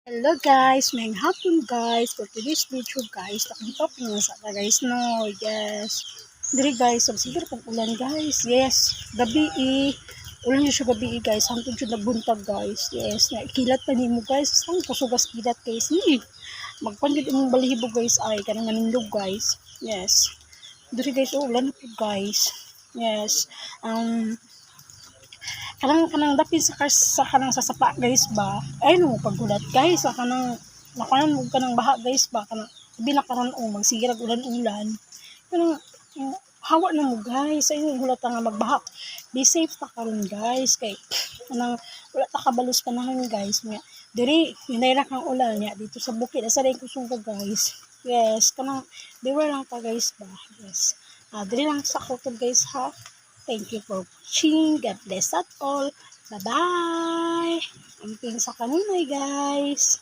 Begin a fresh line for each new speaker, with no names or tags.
Hello guys, may hapon guys. For today's video guys, nakita po nga sa guys no. Yes. Diri guys, siguro pag ulan guys. Yes. Gabi ulan yung siya gabi guys. Hantod siya nabuntag guys. Yes. Naikilat pa nimo guys. Saan kasugas kilat guys ni. Magpandit imong balihibo guys ay kanang nanindog guys. Yes. Diri guys, ulan po guys. Yes. Kanang dapit sa kanang sasapa guys ba ay no paggulat guys sa kanang nakanan mo kanang baha guys ba kanang binakaran o magsirag ulan-ulan kanang hawa na mo guys ay gulat nga magbaha. Be safe ta karon guys kay kanang wala ta kabalos panahon guys nga diri hinay kang ulan nya dito sa bukid asa ray kusog ka guys. Yes kanang beware lang ta guys ba. Yes diri lang sa ko guys ha. Thank you for watching. God bless at all. Bye-bye. Amping sa kanunay, guys.